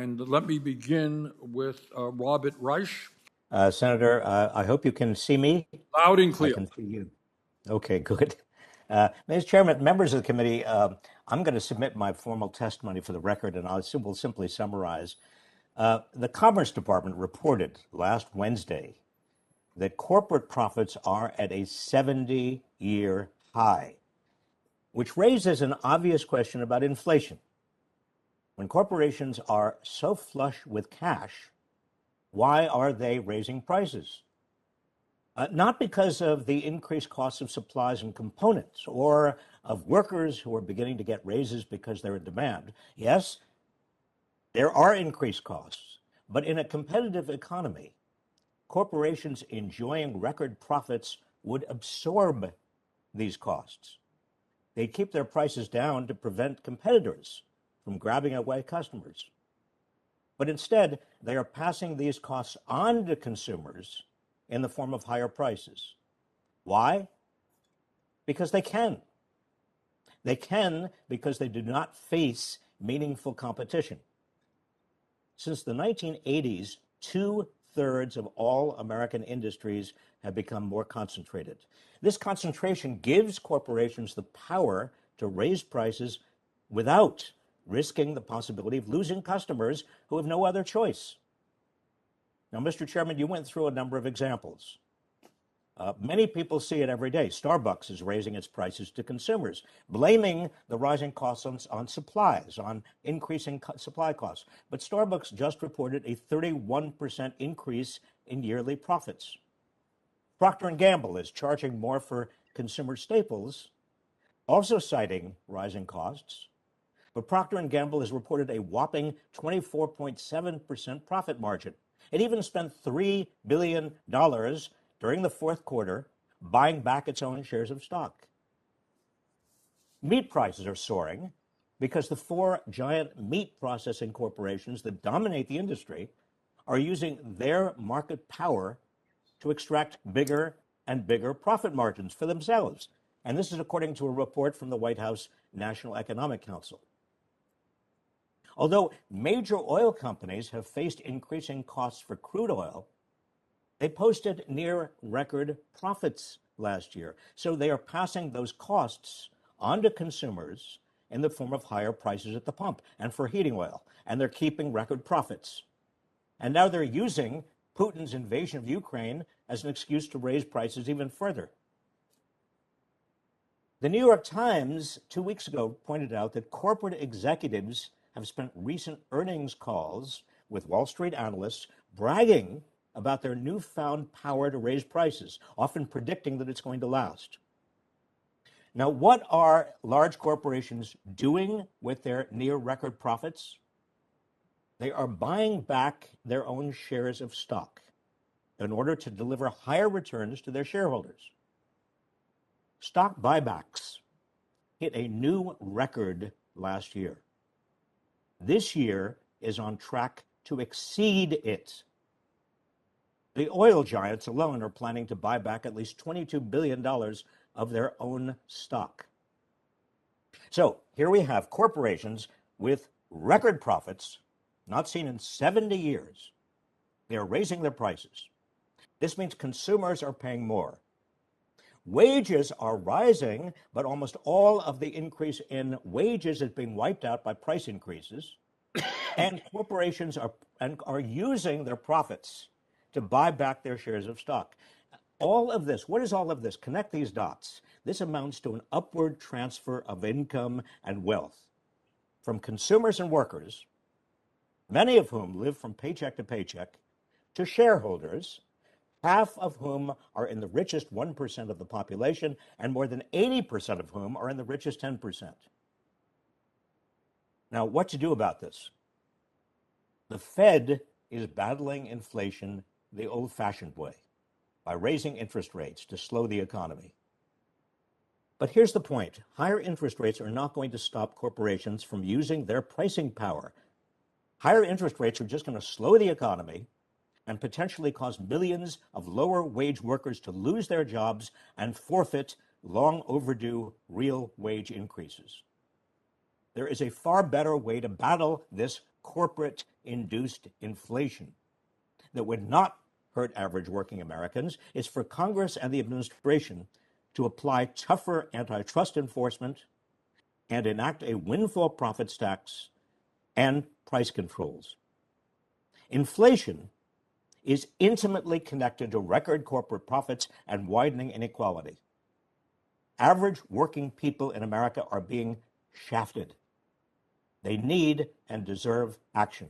And let me begin with Robert Reich. Senator, I hope you can see me. Loud and clear. I can see you. Okay, good. Mr. Chairman, members of the committee, I'm going to submit my formal testimony for the record, and I will simply summarize. The Commerce Department reported last Wednesday that corporate profits are at a 70-year high, which raises an obvious question about inflation. When corporations are so flush with cash, why are they raising prices? Not because of the increased costs of supplies and components or of workers who are beginning to get raises because they're in demand. Yes, there are increased costs, but in a competitive economy, corporations enjoying record profits would absorb these costs. They keep their prices down to prevent competitors from grabbing away customers. But instead, they are passing these costs on to consumers in the form of higher prices. Why? Because they can. They can because they do not face meaningful competition. Since the 1980s, 2/3 of all American industries have become more concentrated. This concentration gives corporations the power to raise prices without risking the possibility of losing customers who have no other choice. Now, Mr. Chairman, you went through a number of examples. Many people see it every day. Starbucks is raising its prices to consumers, blaming the rising costs on supplies, on increasing supply costs. But Starbucks just reported a 31% increase in yearly profits. Procter & Gamble is charging more for consumer staples, also citing rising costs. But Procter & Gamble has reported a whopping 24.7% profit margin. It even spent $3 billion during the fourth quarter buying back its own shares of stock. Meat prices are soaring because the four giant meat processing corporations that dominate the industry are using their market power to extract bigger and bigger profit margins for themselves. And this is according to a report from the White House National Economic Council. Although major oil companies have faced increasing costs for crude oil, they posted near record profits last year. So they are passing those costs on to consumers in the form of higher prices at the pump and for heating oil, and they're keeping record profits. And now they're using Putin's invasion of Ukraine as an excuse to raise prices even further. The New York Times 2 weeks ago pointed out that corporate executives have spent recent earnings calls with Wall Street analysts bragging about their newfound power to raise prices, often predicting that it's going to last. Now, what are large corporations doing with their near-record profits? They are buying back their own shares of stock in order to deliver higher returns to their shareholders. Stock buybacks hit a new record last year. This year is on track to exceed it. The oil giants alone are planning to buy back at least $22 billion of their own stock. So here we have corporations with record profits, not seen in 70 years. They are raising their prices. This means consumers are paying more. Wages are rising, but almost all of the increase in wages is being wiped out by price increases. And corporations are using their profits to buy back their shares of stock. All of this, what is all of this? Connect these dots. This amounts to an upward transfer of income and wealth from consumers and workers, many of whom live from paycheck to paycheck, to shareholders, half of whom are in the richest 1% of the population, and more than 80% of whom are in the richest 10%. Now, what to do about this? The Fed is battling inflation the old-fashioned way, by raising interest rates to slow the economy. But here's the point. Higher interest rates are not going to stop corporations from using their pricing power. Higher interest rates are just going to slow the economy and potentially cause millions of lower-wage workers to lose their jobs and forfeit long overdue real wage increases. There is a far better way to battle this corporate-induced inflation that would not hurt average working Americans is for Congress and the administration to apply tougher antitrust enforcement and enact a windfall profits tax and price controls. Inflation is intimately connected to record corporate profits and widening inequality. Average working people in America are being shafted. They need and deserve action.